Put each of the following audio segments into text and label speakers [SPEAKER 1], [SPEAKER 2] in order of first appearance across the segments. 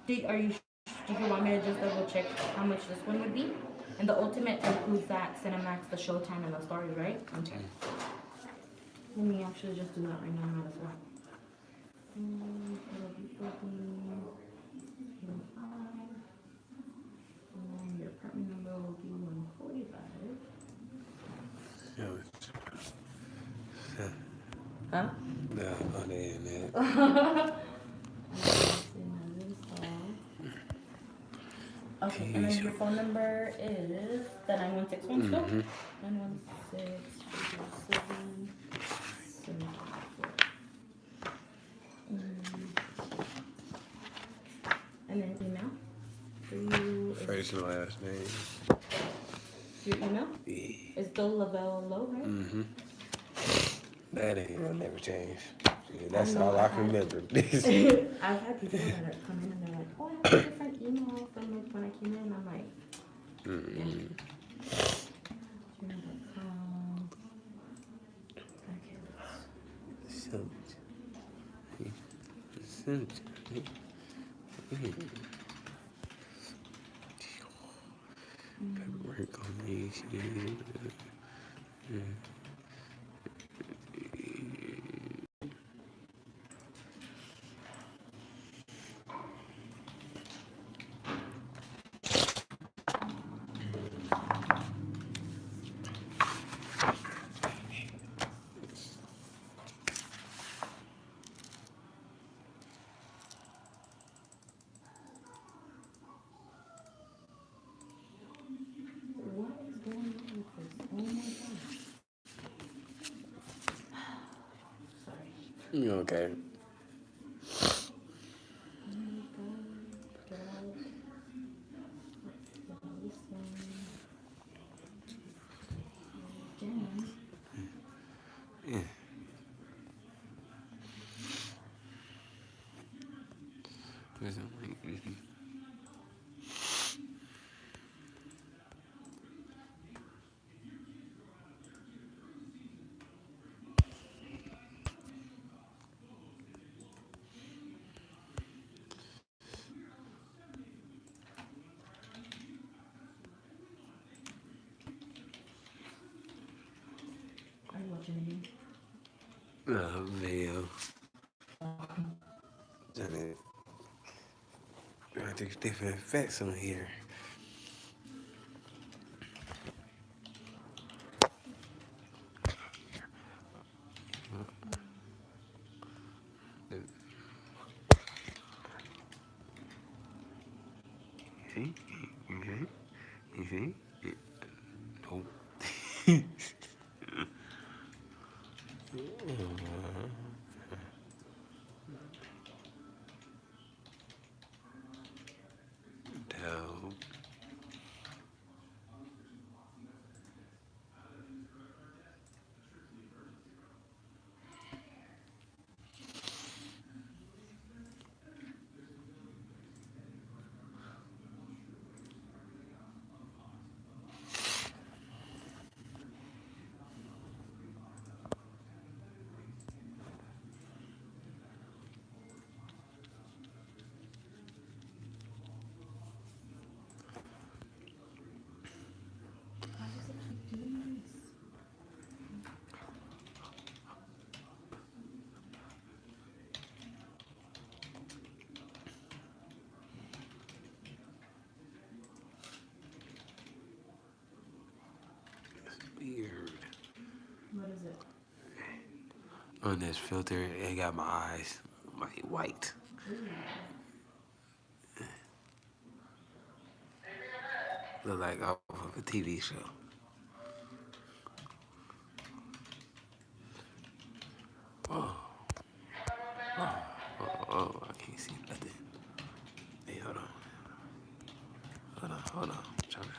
[SPEAKER 1] Did you want me to just double check how much this one would be? And the Ultimate includes that Cinemax, the Showtime, and the stories, right? Okay. Let me actually just do that right now, might as well. It'll be 14, and your apartment number will be 145.
[SPEAKER 2] Yeah.
[SPEAKER 1] Huh?
[SPEAKER 2] No, on the internet.
[SPEAKER 1] Okay, and then your phone number is the 916 one still? 916 And then email for you.
[SPEAKER 2] First and last name.
[SPEAKER 1] Your email?
[SPEAKER 2] Yeah.
[SPEAKER 1] It's still Lavelle Low, right?
[SPEAKER 2] That ain't gonna never change. Yeah, that's all I can remember.
[SPEAKER 1] I've had people that come in and they're like, oh, I have a different email from like when I came in. I'm like, gmail.com. Okay,
[SPEAKER 2] Paperwork on me.
[SPEAKER 1] what is going on with this? Oh my god. Sorry.
[SPEAKER 2] You okay? Yeah.
[SPEAKER 1] Are you watching again?
[SPEAKER 2] Video. Done it. I think different effects on here. See? You see? You see? Nope. Dope.
[SPEAKER 1] Why does it keep doing this?
[SPEAKER 2] Weird.
[SPEAKER 1] What is it?
[SPEAKER 2] On this filter, it got my eyes like white. Look like off of a TV show. Oh, I can't see nothing. Hey, hold on. Hold on. Trying to.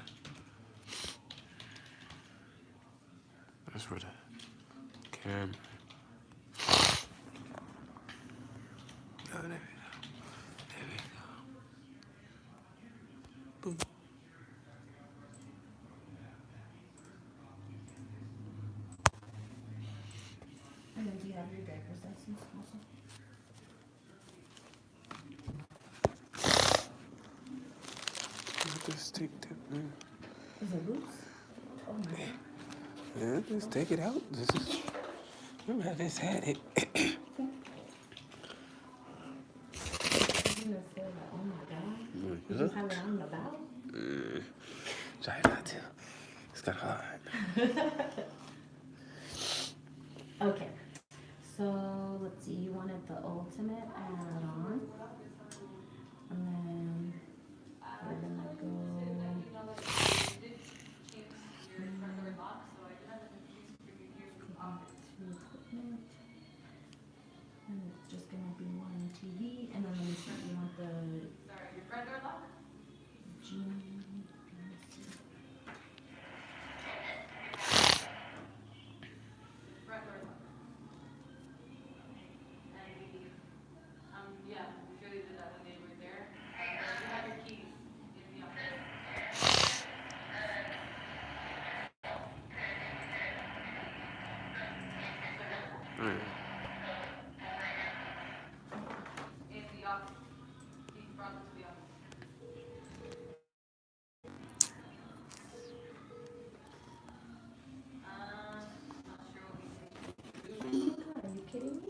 [SPEAKER 2] That's for the camera. Oh, there we go. There we go. Boom.
[SPEAKER 1] And then do you have your driver's license also?
[SPEAKER 2] Just take that.
[SPEAKER 1] Is it loose? Oh my god.
[SPEAKER 2] Yeah, just take it out. Remember, I just had it.
[SPEAKER 1] I'm gonna say that, oh my god. Did you have it on the bow?
[SPEAKER 2] Try not to. It's kind of hard.
[SPEAKER 1] Okay. So let's see. You wanted the ultimate add-on, and then we're gonna go. To equipment, and it's just gonna be one TV, and then let me see. You want the Genie? Let me see.
[SPEAKER 2] Alright.
[SPEAKER 1] Are you kidding me?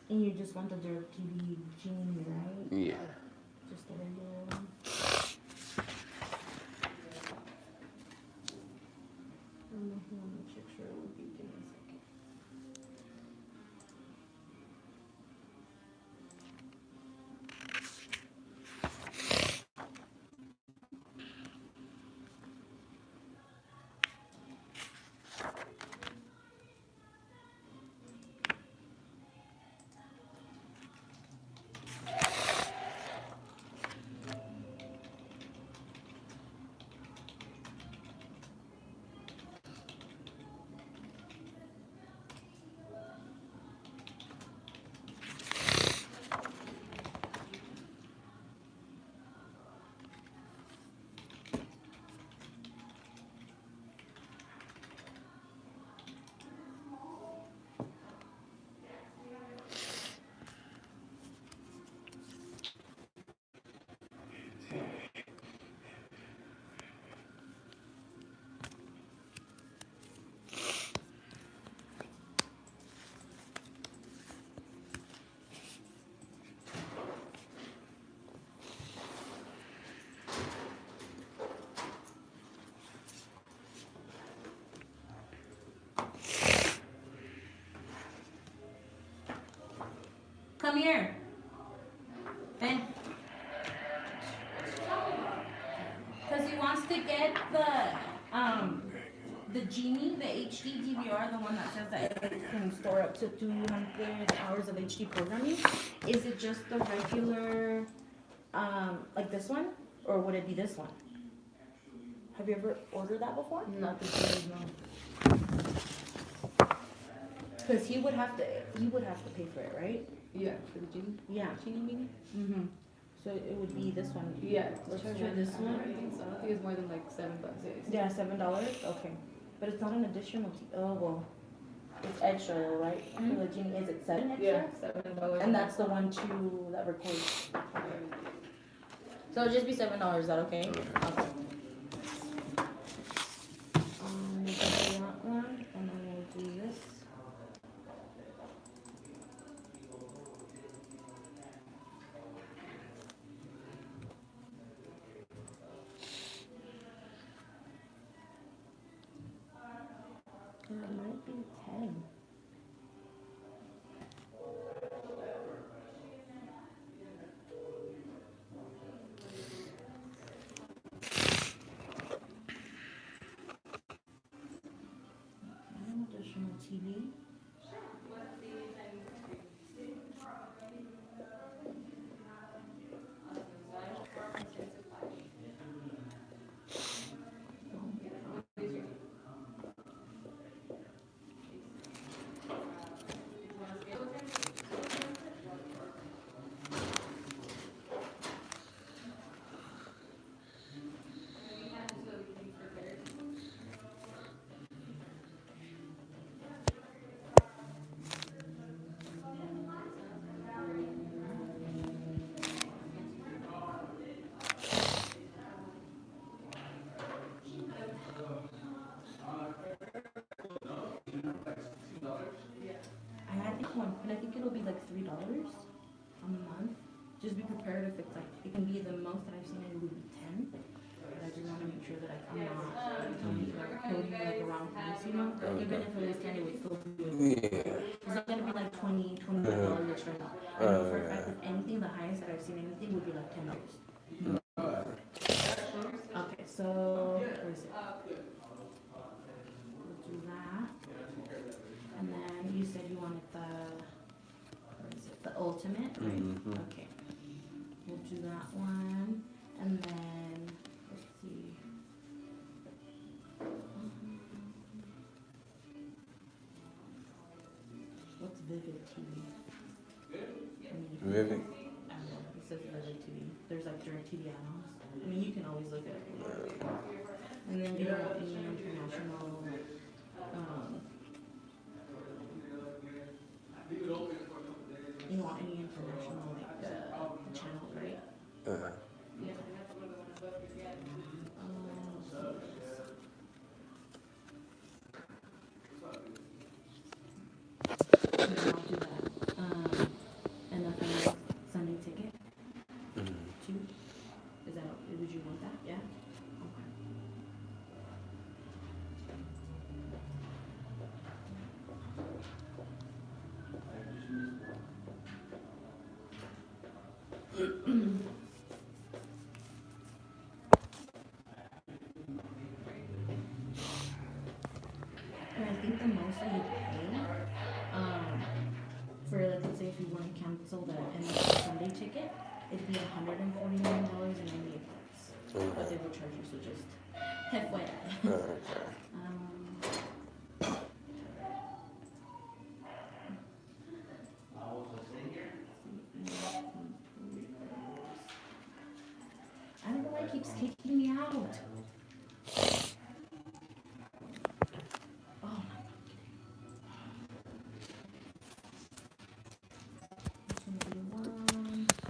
[SPEAKER 1] And you just want the DirecTV Genie, right?
[SPEAKER 2] Yeah.
[SPEAKER 1] Just the regular one. Let me check sure it would be. Give me a second. Come here. Ben. Because he wants to get the Genie, the HD DVR, the one that says that it can store up to 200 hours of HD programming. Is it just the regular, like this one? Or would it be this one? Have you ever ordered that before?
[SPEAKER 3] Not the Genie, no.
[SPEAKER 1] Because he would have to pay for it, right?
[SPEAKER 3] Yeah, for the Genie.
[SPEAKER 1] Yeah.
[SPEAKER 3] Genie meaning?
[SPEAKER 1] Mm-hmm. So it would be this one.
[SPEAKER 3] Yeah.
[SPEAKER 1] Let's
[SPEAKER 3] charge
[SPEAKER 1] try
[SPEAKER 3] it.
[SPEAKER 1] this
[SPEAKER 3] I
[SPEAKER 1] one.
[SPEAKER 3] think so. I think it's more than like $7.
[SPEAKER 1] Yeah, $7. Okay, but it's not an additional. Oh well, it's extra, right? For the Genie, is it $7 extra?
[SPEAKER 3] Yeah, $7.
[SPEAKER 1] And that's the one too that records. So it'll just be $7. Is that okay? Okay. We got that one, and then we'll do this. It might be 10. An additional TV. one, and I think it'll be like $3 a month. Just be prepared if it's like, it can be the most that I've seen it would be 10. But I just wanna make sure that I'm not quoting like around price, you know? Even if it was 10, it would still be,
[SPEAKER 2] Yeah.
[SPEAKER 1] it's not gonna be like $25 extra. I know for a fact, if anything, the highest that I've seen anything would be like $10. Okay, so, where is it? We'll do that. And then you said you wanted the, what is it, the ultimate, right?
[SPEAKER 2] Mhm.
[SPEAKER 1] Okay. We'll do that one, and then, let's see. What's Vivid TV?
[SPEAKER 2] Vivid.
[SPEAKER 1] I don't know, it says Vivid TV. There's like DirecTV add-ons. I mean, you can always look at it. And then you don't want any international, you don't want any international, like, channels, right?
[SPEAKER 2] Uh-huh.
[SPEAKER 1] Yeah. And then I'll do that. And then Sunday ticket
[SPEAKER 2] Mhm.
[SPEAKER 1] too. Is that, would you want that? Yeah? Okay. And I think the most that you pay, for like, let's say if you want to cancel the NFL Sunday ticket, it'd be $149.98. But they will charge you, so just FYI.
[SPEAKER 2] Okay.
[SPEAKER 1] I don't know why it keeps kicking me out. Oh my God.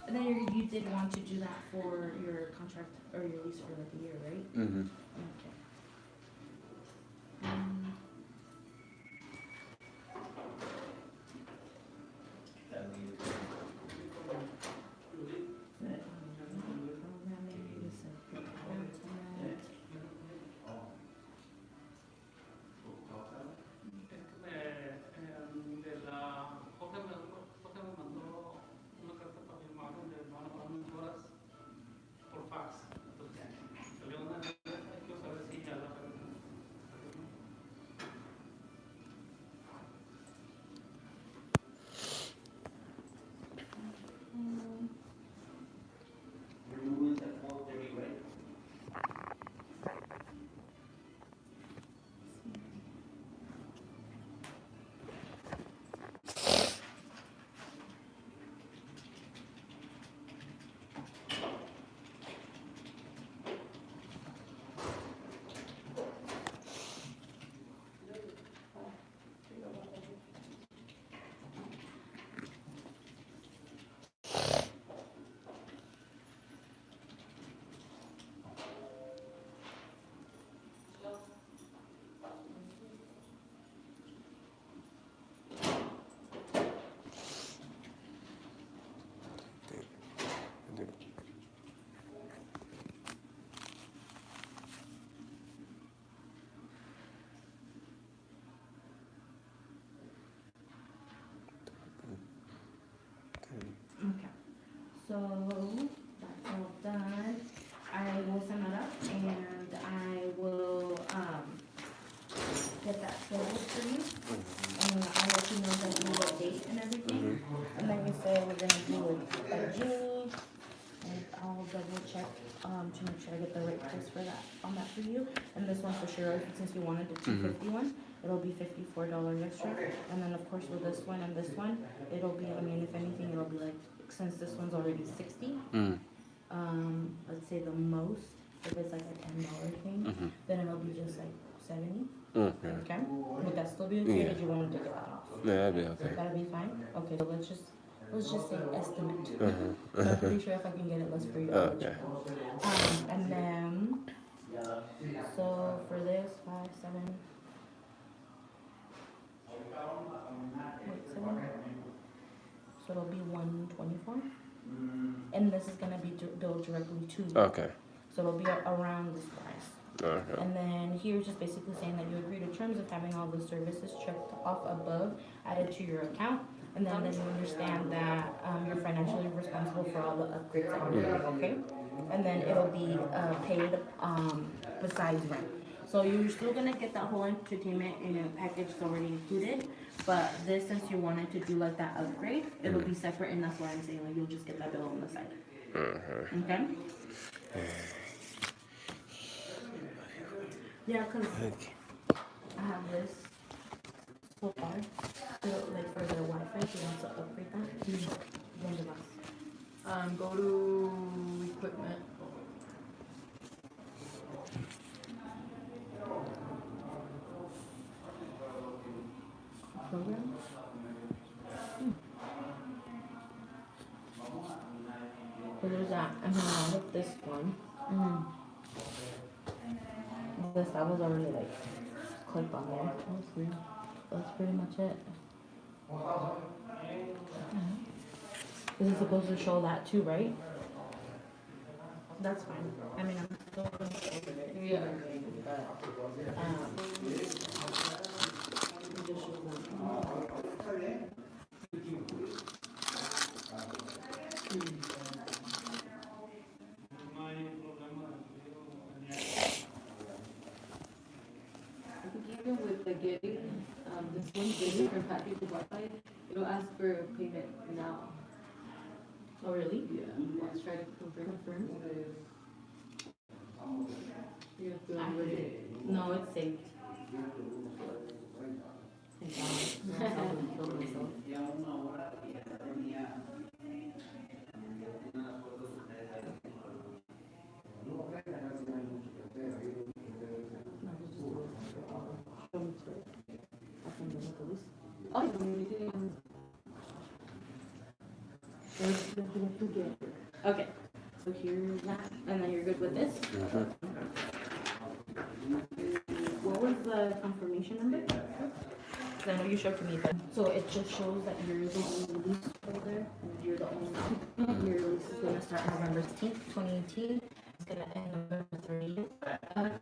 [SPEAKER 1] And then you did want to do that for your contract or your lease for like a year, right?
[SPEAKER 2] Mhm.
[SPEAKER 1] Okay. Programming, separate content. Okay, so that's all done. I will send that up and I will, get that scheduled for you. And I'll let you know that you what date and everything. And then you say we're gonna do it by June. And I'll double check, to make sure I get the right price for that, on that for you. And this one for sure, since you wanted the 251, it'll be $54 extra. And then of course with this one and this one, it'll be, I mean, if anything, it'll be like, since this one's already 60, let's say the most, if it's like a $10 thing, then it'll be just like 70.
[SPEAKER 2] Okay.
[SPEAKER 1] Okay? Would that still be okay, or
[SPEAKER 2] Yeah.
[SPEAKER 1] did you want to take it off?
[SPEAKER 2] Yeah, that'd be okay.
[SPEAKER 1] That'll be fine? Okay, so let's just say estimate. I'm pretty sure if I can get it less for you, I'll let you
[SPEAKER 2] Okay.
[SPEAKER 1] know. And then, so for this, 5, 7, wait, 7, and this is gonna be billed directly to you.
[SPEAKER 2] Okay.
[SPEAKER 1] So it'll be around this price.
[SPEAKER 2] Okay.
[SPEAKER 1] And then here it's just basically saying that you agree to terms of having all the services checked off above added to your account. And then you understand that you're financially responsible for all the upgrades that you're doing, okay? And then it'll be paid besides rent. So you're still gonna get that whole entertainment in a package that's already included. But this, since you wanted to do like that upgrade, it'll be separate, and that's why I'm saying like you'll just get that bill on the side. Okay? Yeah, cause I have this so far. So like for the Wi-Fi, if you want to upgrade that, you run the bus.
[SPEAKER 3] Go to equipment.
[SPEAKER 1] Program. So there's that, and then I with this one. This I was already like clicked on there. That's pretty much it. This is supposed to show that too, right? That's fine. I mean, I'm still gonna go over it.
[SPEAKER 3] Yeah.
[SPEAKER 1] It just shows that.
[SPEAKER 3] I think even with the getting, this one getting from package to Wi-Fi, it'll ask for payment now.
[SPEAKER 1] Oh, really?
[SPEAKER 3] Yeah. Let's try to confirm. You have to
[SPEAKER 1] No, it's saved. Thank God. I would kill myself.
[SPEAKER 3] Oh, you don't need it.
[SPEAKER 1] Okay, so here's that, and then you're good with this? What was the confirmation number? Because I know you showed to me, but, so it just shows that you're the only lease holder, and you're the only one. Your lease is gonna start November 16th, 2018, it's gonna end November 30th.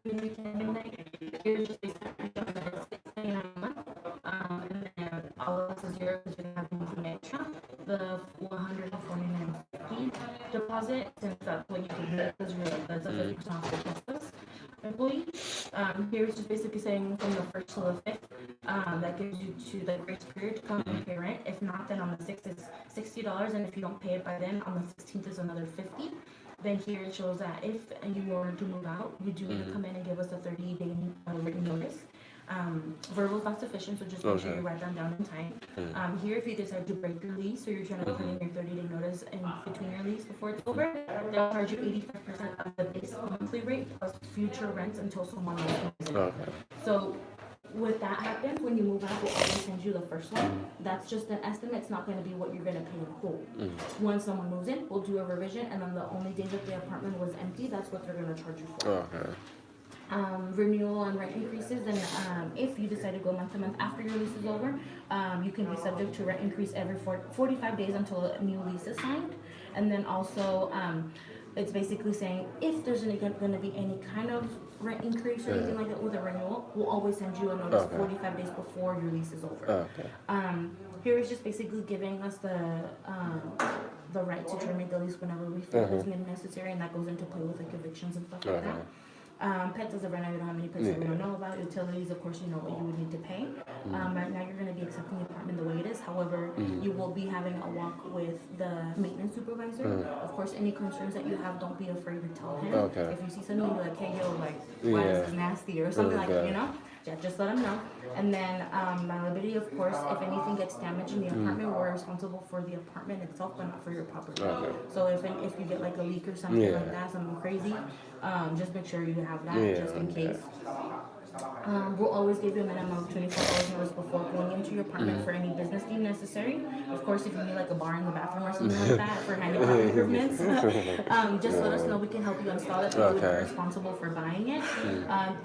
[SPEAKER 1] 2010. Here's just basically $6.99 a month, and then all of this is yours, because you're gonna have monthly extra. The $149.50 deposit, since that's what you can get, because that's a 50% off the Teslas employee. Here's just basically saying from the 1st to the 5th, that gives you to the grace period to come and pay rent. If not, then on the 6th it's $60, and if you don't pay it by then, on the 16th is another $50. Then here it shows that if you were to move out, you do need to come in and give us a 30-day written notice. Verbal is not sufficient, so just make sure you write that down in time. Here, if you decide to break your lease, so you're trying to put in your 30-day notice in between your lease before it's over, they'll charge you 85% of the base monthly rate plus future rents until someone else moves in. So with that happens, when you move out, we'll always send you the first one. That's just an estimate. It's not going to be what you're going to pay in full. Once someone moves in, we'll do a revision, and then the only days that the apartment was empty, that's what they're going to charge you for. Renewal and rent increases, and if you decide to go month to month after your lease is over, you can be subject to rent increase every 45 days until a new lease is signed. And then also, it's basically saying if there's going to be any kind of rent increase or anything like that with a renewal, we'll always send you a notice 45 days before your lease is over. Here is just basically giving us the right to terminate the lease whenever we feel it's necessary, and that goes into play with like evictions and stuff like that. Pets as of right now, you don't have any pets that we don't know about. Utilities, of course, you know what you would need to pay. Right now, you're going to be accepting the apartment the way it is. However, you will be having a walk with the maintenance supervisor. Of course, any concerns that you have, don't be afraid to tell him. If you see something, you're like, hey, yo, like, why is this nasty? Or something like that, you know? Yeah, just let them know. And then liability, of course, if anything gets damaged in the apartment, we're responsible for the apartment itself, but not for your property. So if you get like a leak or something like that, something crazy, just make sure you have that just in case. We'll always give you a minimum of 24 hours notice before going into your apartment for any business deemed necessary. Of course, if you need like a bar in the bathroom or something like that for handicap improvements, just let us know. We can help you install it, but you would be responsible for buying it.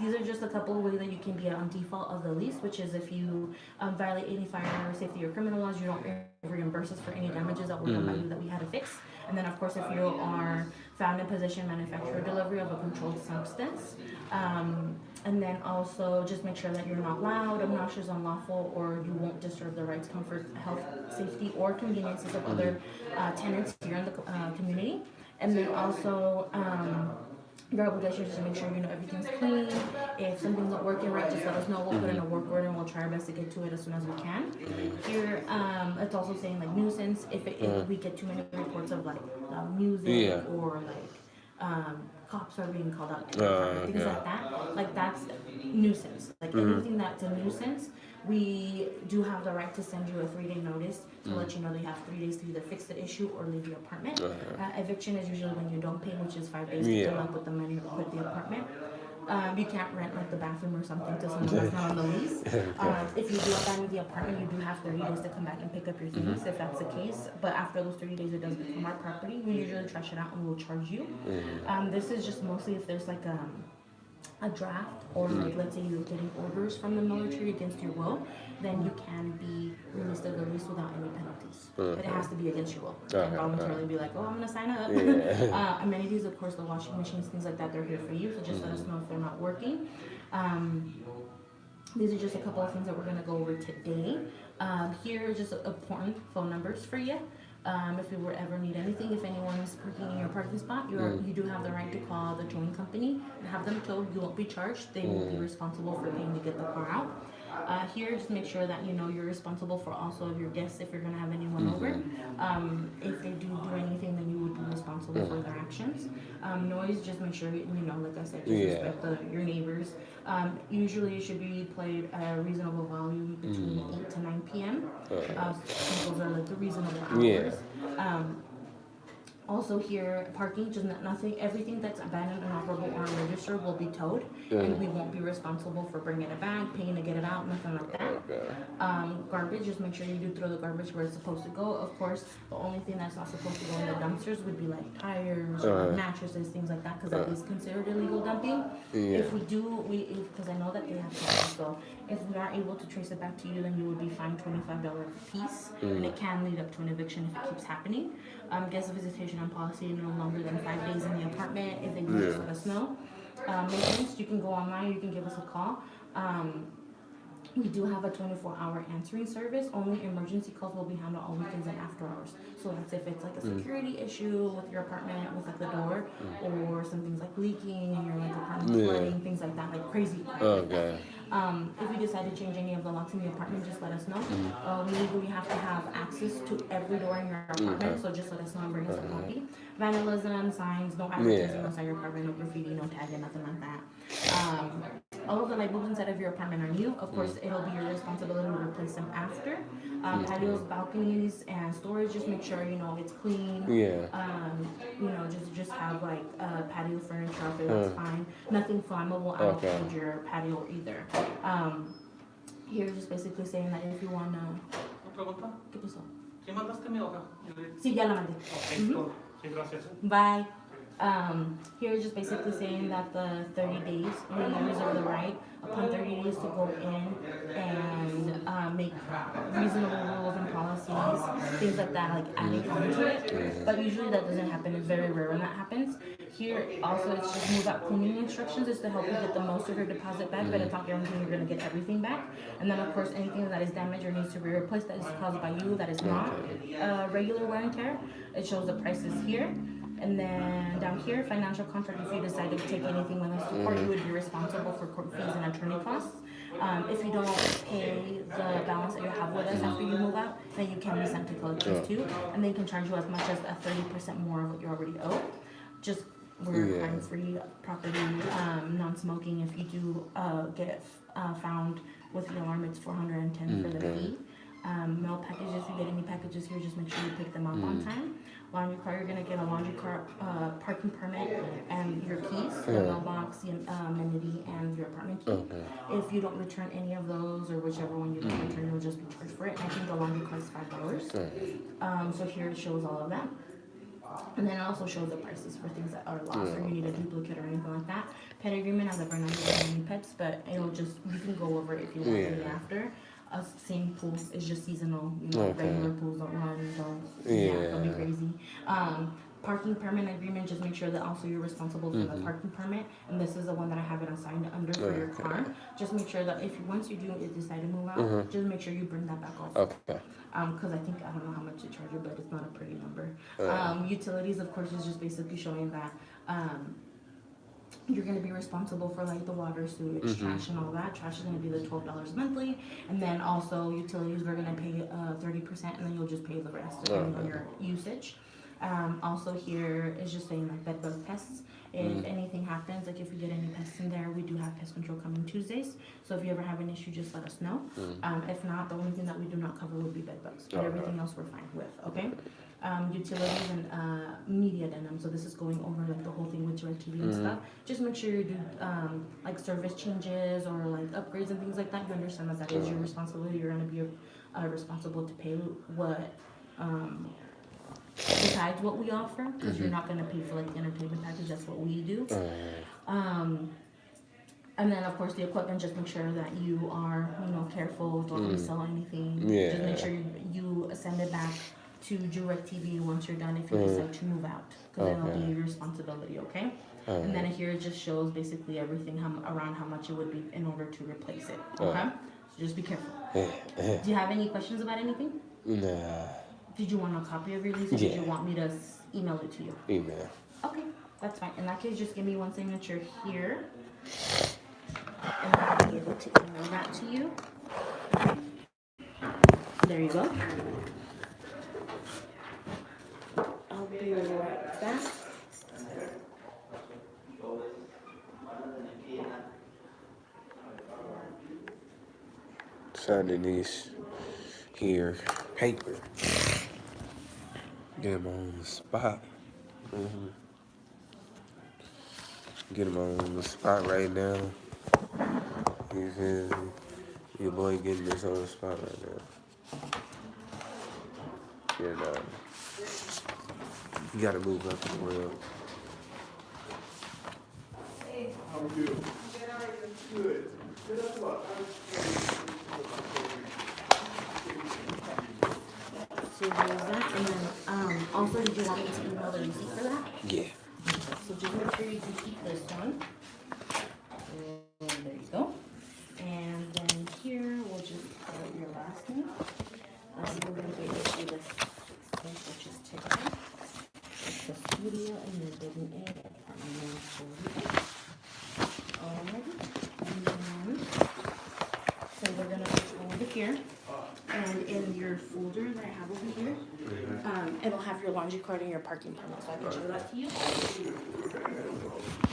[SPEAKER 1] These are just a couple of ways that you can be on default of the lease, which is if you violate any fire, safety, or criminal laws, you don't reimburse us for any damages that were done by you that we had to fix. And then, of course, if you are found in possession, manufacture, or delivery of a controlled substance. And then also just make sure that you're not loud, obnoxious, unlawful, or you won't disturb the rights, comfort, health, safety, or conveniences of other tenants here in the community. And then also, your obligation is to make sure you know everything's clean. If something's not working right, just let us know. We'll put in a work order and we'll try our best to get to it as soon as we can. Here, it's also saying like nuisance. If we get too many reports of like music or like cops are being called out, things like that. Like that's nuisance. Like anything that's a nuisance, we do have the right to send you a 3-day notice to let you know that you have 3 days to either fix the issue or leave the apartment. Eviction is usually when you don't pay, which is 5 days to fill up with the money or quit the apartment. You can't rent like the bathroom or something to someone that's not on the lease. If you do abandon the apartment, you do have 30 days to come back and pick up your things if that's the case. But after those 30 days, it does become our property. We usually trash it out and we'll charge you. This is just mostly if there's like a draft or like let's say you're getting orders from the military against your will, then you can be released of the lease without any penalties. But it has to be against your will. You can't voluntarily be like, oh, I'm gonna sign up. Amenities, of course, the washing machines, things like that, they're here for you. So just let us know if they're not working. These are just a couple of things that we're gonna go over today. Here are just important phone numbers for you. If you ever need anything, if anyone is parking in your parking spot, you do have the right to call the towing company and have them towed. You won't be charged. They will be responsible for paying to get the car out. Here, just make sure that you know you're responsible for also your guests if you're going to have anyone over. If they do anything, then you would be responsible for their actions. Noise, just make sure, like I said, just respect your neighbors. Usually it should be played at a reasonable volume between 8 to 9 p.m. Those are like the reasonable hours. Also here, parking, just nothing, everything that's abandoned, inoperable, or unregistered will be towed, and we won't be responsible for bringing it back, paying to get it out, nothing like that. Garbage, just make sure you do throw the garbage where it's supposed to go. Of course, the only thing that's not supposed to go in the dumpsters would be like tires, or mattresses, things like that, because that is considered illegal dumping. If we do, because I know that they have to, so if we are able to trace it back to you, then you would be fined $25 a piece, and it can lead up to an eviction if it keeps happening. Guest visitation on policy no longer than 5 days in the apartment. If they do, just let us know. Maintenance, you can go online, you can give us a call. We do have a 24-hour answering service. Only emergency calls will be handled all weekends and after hours. So that's if it's like a security issue with your apartment, with like the door, or something's like leaking and your like apartment flooding, things like that, like crazy. If we decide to change any of the locks in the apartment, just let us know. We legally have to have access to every door in your apartment, so just let us know and bring us a copy. Vandalism, signs, no advertising outside your apartment, no graffiti, no tagging, nothing like that. All of the light bulbs inside of your apartment are new. Of course, it'll be your responsibility to replace them after. Patios, balconies, and storage, just make sure it's clean. Just have like patio furniture out there, that's fine. Nothing flammable outside your patio either. Here, just basically saying that if you wanna. ¿Qué pasó?
[SPEAKER 4] ¿Sí mandaste mi hoja?
[SPEAKER 1] Sí, ya la mandé.
[SPEAKER 4] Sí, gracias.
[SPEAKER 1] Bye. Here is just basically saying that the 30 days, we reserve the right upon 30 days to go in and make reasonable rules and policies, things like that, like adding on to it. But usually that doesn't happen. It's very rare when that happens. Here also it's just move out cleaning instructions is to help you get the most of your deposit back, but it's not guaranteed you're going to get everything back. And then of course anything that is damaged or needs to be replaced that is caused by you that is not regular wear and tear, it shows the prices here. And then down here, financial contract, if you decide to take anything with us to court, you would be responsible for court fees and attorney costs. If you don't pay the balance that you have with us after you move out, then you can be sent to collections too. And they can charge you as much as 30% more of what you already owe. Just we're crime-free property, non-smoking. If you do get found with the alarm, it's $410 for the fee. Mail packages, if you get any packages here, just make sure you pick them up on time. Laundry car, you're gonna get a laundry car, parking permit and your keys, the mailbox, the amenity, and your apartment key. If you don't return any of those, or whichever one you don't return, you'll just be charged for it. I think the laundry car is $5. So here it shows all of that. And then it also shows the prices for things that are lost or you need a duplicate or anything like that. Pet agreement, as of right now, you don't have any pets, but it'll just, you can go over it if you want to after. Same pools, it's just seasonal, regular pools don't run, don't be crazy. Parking permit agreement, just make sure that also you're responsible for the parking permit, and this is the one that I have it assigned under for your car. Just make sure that once you do decide to move out, just make sure you bring that back also. Because I think, I don't know how much to charge you, but it's not a pretty number. Utilities, of course, is just basically showing that you're going to be responsible for like the water, sewage, trash, and all that. Trash is going to be the $12 monthly, and then also utilities we're going to pay 30%, and then you'll just pay the rest depending on your usage. Also here is just saying like bed bug pests. If anything happens, like if we get any pests in there, we do have pest control coming Tuesdays. So if you ever have an issue, just let us know. If not, the only thing that we do not cover would be bed bugs, but everything else we're fine with. Okay. Utilities and media denim. So this is going over like the whole thing with DirecTV and stuff. Just make sure you do like service changes or like upgrades and things like that. You understand that is your responsibility. You're going to be responsible to pay what besides what we offer, because you're not going to pay for like the entertainment package. That's what we do. And then, of course, the equipment, just make sure that you are, careful, don't resell anything. Just make sure you send it back to DirecTV once you're done if you decide to move out, because then it'll be your responsibility, okay? And then here it just shows basically everything around how much it would be in order to replace it, okay? So just be careful. Do you have any questions about anything?
[SPEAKER 2] Nah.
[SPEAKER 1] Did you want a copy of your lease, or did you want me to email it to you?
[SPEAKER 2] Email.
[SPEAKER 1] Okay, that's fine. In that case, just give me one signature here, and I'll be able to email that to you. There you go. I'll be right back.
[SPEAKER 2] Signing these here paper. Get him on the spot. Get him on the spot right now. You feel me? Your boy getting this on the spot right now. You gotta move up as well.
[SPEAKER 5] Hey. How are you? Good.
[SPEAKER 1] So here's that, and then also, did you want me to email the receipt for that?
[SPEAKER 2] Yeah.
[SPEAKER 1] So just make sure you do keep this one. And there you go. And then here we'll just put your last name. We're gonna go to this place, which is TikTok. It's the studio, and you're getting a apartment name for already. And then so we're gonna go over here. And in your folder that I have over here, it'll have your laundry card and your parking permit, so I can show that to you.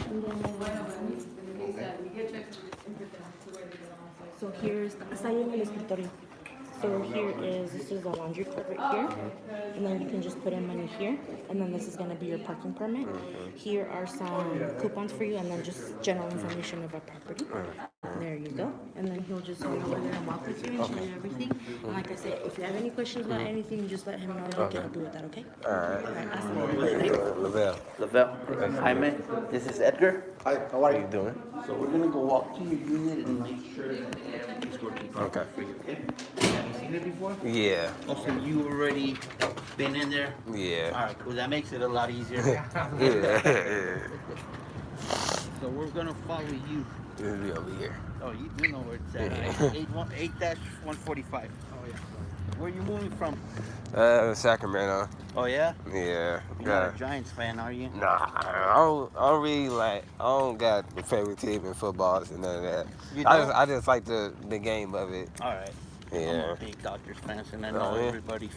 [SPEAKER 1] And then, so here's, está ahí en el escritorio. So this is the laundry card right here, and then you can just put in money here, and then this is gonna be your parking permit. Here are some coupons for you, and then just general information of our property. There you go. And then he'll just go over there and walk with you and show you everything. And like I said, if you have any questions about anything, just let him know. He'll get help you with that, okay?
[SPEAKER 2] Alright.
[SPEAKER 1] Awesome.
[SPEAKER 2] Lavelle.
[SPEAKER 6] Jaime, this is Edgar.
[SPEAKER 5] Hi, how are
[SPEAKER 2] How you
[SPEAKER 5] you?
[SPEAKER 2] doing?
[SPEAKER 6] So we're gonna go walk to your unit and make sure that everything's working
[SPEAKER 2] Okay.
[SPEAKER 6] for you, okay? Have you seen it before?
[SPEAKER 2] Yeah.
[SPEAKER 6] Oh, so you already been in there?
[SPEAKER 2] Yeah.
[SPEAKER 6] Alright, well that makes it a lot easier.
[SPEAKER 2] Yeah.
[SPEAKER 6] So we're gonna follow you.
[SPEAKER 2] It'll be over here.
[SPEAKER 6] Oh, you do know where it's at.
[SPEAKER 2] Yeah.
[SPEAKER 6] 8-145. Oh yeah. Where are you moving from?
[SPEAKER 2] Sacramento.
[SPEAKER 6] Oh yeah?
[SPEAKER 2] Yeah.
[SPEAKER 6] You're not a Giants fan, are you?
[SPEAKER 2] Nah, I don't really like. I don't got a favorite team in football and none of that.
[SPEAKER 6] You
[SPEAKER 2] I
[SPEAKER 6] don't?
[SPEAKER 2] just like the game of it.
[SPEAKER 6] Alright. I'm
[SPEAKER 2] Yeah.
[SPEAKER 6] a big Dodgers fan, and I
[SPEAKER 2] Oh,
[SPEAKER 6] know
[SPEAKER 2] yeah?
[SPEAKER 6] everybody.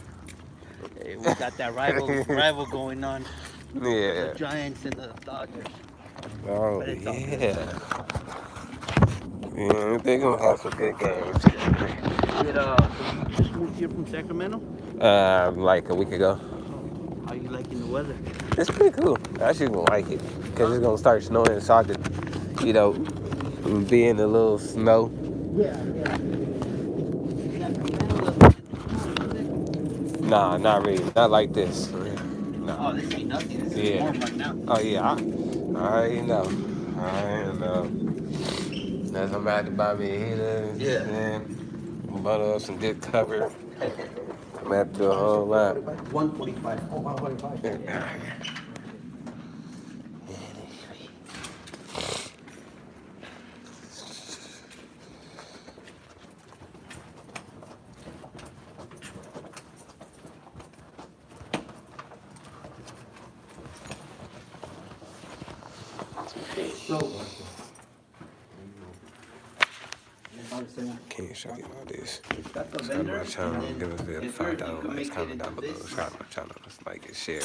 [SPEAKER 6] Hey, we got that rival going on.
[SPEAKER 2] Yeah.
[SPEAKER 6] The Giants and the Dodgers.
[SPEAKER 2] Oh
[SPEAKER 6] But it's all good.
[SPEAKER 2] yeah. Yeah, they gonna have some good games.
[SPEAKER 6] So you just moved here from Sacramento?
[SPEAKER 2] Like a week ago.
[SPEAKER 6] How you liking the weather?
[SPEAKER 2] It's pretty cool. I actually gonna like it because it's gonna start snowing, so I could, you know, be in a little snow. Nah, not really. Not like this.
[SPEAKER 6] Oh, this ain't nothing. This is
[SPEAKER 2] Yeah.
[SPEAKER 6] warm right now.
[SPEAKER 2] Oh yeah, I already know. I already know. That's I'm about to buy me a heater.
[SPEAKER 6] Yeah.
[SPEAKER 2] Bundle up some good cover. I'm gonna have to do a whole lot.
[SPEAKER 6] 145. Oh, 145.
[SPEAKER 2] Can't show you all this.
[SPEAKER 6] Got the
[SPEAKER 2] Subscribe to
[SPEAKER 6] vendor.
[SPEAKER 2] my channel.
[SPEAKER 6] and
[SPEAKER 2] Give us
[SPEAKER 6] then
[SPEAKER 2] the
[SPEAKER 6] if you're- you can
[SPEAKER 2] $5
[SPEAKER 6] make
[SPEAKER 2] likes.
[SPEAKER 6] it
[SPEAKER 2] Comment down
[SPEAKER 6] into
[SPEAKER 2] below.
[SPEAKER 6] this.
[SPEAKER 2] Subscribe to my channel. Like and share.